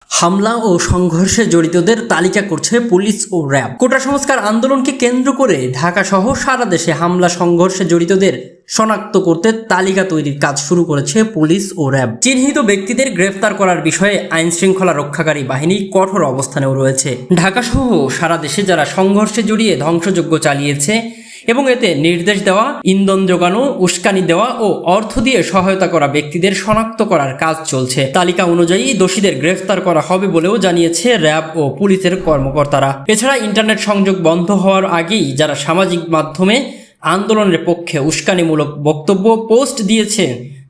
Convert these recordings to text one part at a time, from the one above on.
হামলা ও সংঘর্ষে জড়িতদের তালিকা করছে পুলিশ ও র্যাব। কোটা সংস্কার আন্দোলনকে কেন্দ্র করে ঢাকা সহ সারা দেশে হামলা সংঘর্ষে জড়িতদের শনাক্ত করতে তালিকা তৈরির কাজ শুরু করেছে পুলিশ ও র্যাব। চিহ্নিত ব্যক্তিদের গ্রেফতার করার বিষয়ে আইন শৃঙ্খলা রক্ষাকারী বাহিনী কঠোর অবস্থানেও রয়েছে। ঢাকা সহ সারা দেশে যারা সংঘর্ষে জড়িয়ে ধ্বংসযজ্ঞ চালিয়েছে এবং এতে নির্দেশ দেওয়া, ইন্ধন যোগানো, উস্কানি দেওয়া ও অর্থ দিয়ে সহায়তা করা ব্যক্তিদের শনাক্ত করার কাজ চলছে। তালিকা অনুযায়ী দোষীদের গ্রেফতার করা হবে বলেও জানিয়েছে র্যাব ও পুলিশের কর্মকর্তারা। এছাড়া ইন্টারনেট সংযোগ বন্ধ হওয়ার আগেই যারা সামাজিক মাধ্যমে আন্দোলনের পক্ষে উস্কানিমূলক বক্তব্য পোস্ট দিয়েছে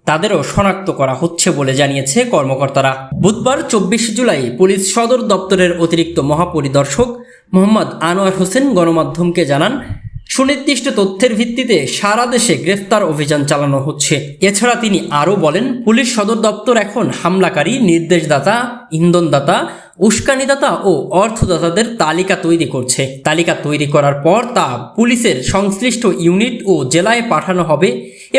তাদেরও শনাক্ত করা হচ্ছে বলে জানিয়েছে কর্মকর্তারা। বুধবার 24 জুলাই পুলিশ সদর দপ্তরের অতিরিক্ত মহাপরিদর্শক মোহাম্মদ আনোয়ার হোসেন গণমাধ্যমকে জানান, সুনির্দিষ্ট তথ্যের ভিত্তিতে সারা দেশে গ্রেফতার অভিযান চালানো হচ্ছে। এছাড়া তিনি আরও বলেন, পুলিশ সদর দপ্তর এখন হামলাকারী, নির্দেশদাতা, ইন্ধনদাতা, উস্কানিদাতা ও অর্থদাতাদের তালিকা তৈরি করছে। তালিকা তৈরি করার পর তা পুলিশের সংশ্লিষ্ট ইউনিট ও জেলায় পাঠানো হবে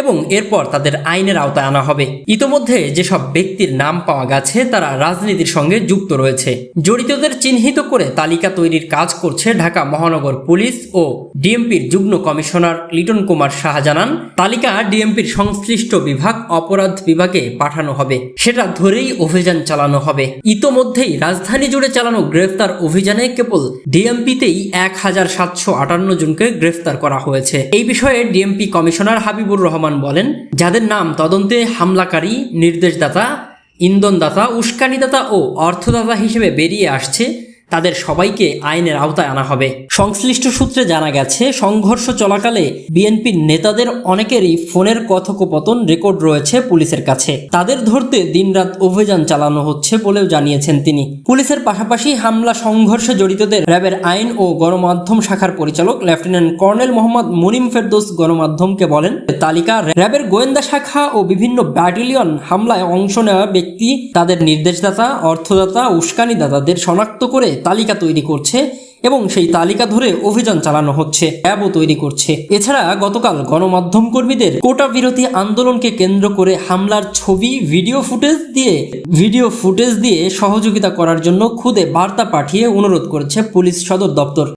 এবং এরপর তাদের আইনের আওতায় আনা হবে। ইতোমধ্যে যেসব ব্যক্তির নাম পাওয়া গেছে তারা রাজনীতির সঙ্গে যুক্ত রয়েছে। জড়িতদের চিহ্নিত করে তালিকা তৈরির কাজ করছে ঢাকা মহানগর পুলিশ ও ডিএমপির যুগ্ম কমিশনার লিটন কুমার শাহ জানান, তালিকা ডিএমপির সংশ্লিষ্ট বিভাগ অপরাধ বিভাগে পাঠানো হবে, সেটা ধরেই অভিযান চালানো হবে। ইতোমধ্যেই রাজধানী জুড়ে চালানো গ্রেফতার অভিযানে কেবল ডিএমপিতেই 1758 জনকে গ্রেফতার করা হয়েছে। এই বিষয়ে ডিএমপি কমিশনার হাবিবুর রহমান বলেন, যাদের নাম তদন্তে হামলাকারী, নির্দেশদাতা, ইন্ধনদাতা, উস্কানিদাতা ও অর্থদাতা হিসেবে বেরিয়ে আসছে তাদের সবাইকে আইনের আওতায় আনা হবে। সংশ্লিষ্ট সূত্রে জানা গেছে, সংঘর্ষ চলাকালে বিএনপির নেতাদের অনেকেরই ফোনের কথোপকথন রেকর্ড রয়েছে পুলিশের কাছে। তাদের ধরতে দিনরাত অভিযান চালানো হচ্ছে বলেও জানিয়েছেন তিনি। পুলিশের পাশাপাশি হামলা সংঘর্ষে জড়িতদের র্যাবের আইন ও গণমাধ্যম শাখার পরিচালক লেফটেন্যান্ট কর্নেল মোহাম্মদ মুনিম ফেরদৌস গণমাধ্যমকে বলেন, তালিকা র্যাবের গোয়েন্দা শাখা ও বিভিন্ন ব্যাটালিয়ন হামলায় অংশ নেওয়া ব্যক্তি, তাদের নির্দেশদাতা, অর্থদাতা, উস্কানিদাতাদের শনাক্ত করে তালিকা তৈরি করছে এবং সেই তালিকা ধরে অভিযান চালানো হচ্ছে, র্যাবও তৈরি করছে। এছাড়া গতকাল গণমাধ্যম কর্মীদের কোটা বিরোধী আন্দোলনকে কেন্দ্র করে হামলার ছবি, ভিডিও ফুটেজ দিয়ে সহযোগিতা করার জন্য খুদে বার্তা পাঠিয়ে অনুরোধ করেছে পুলিশ সদর দপ্তর।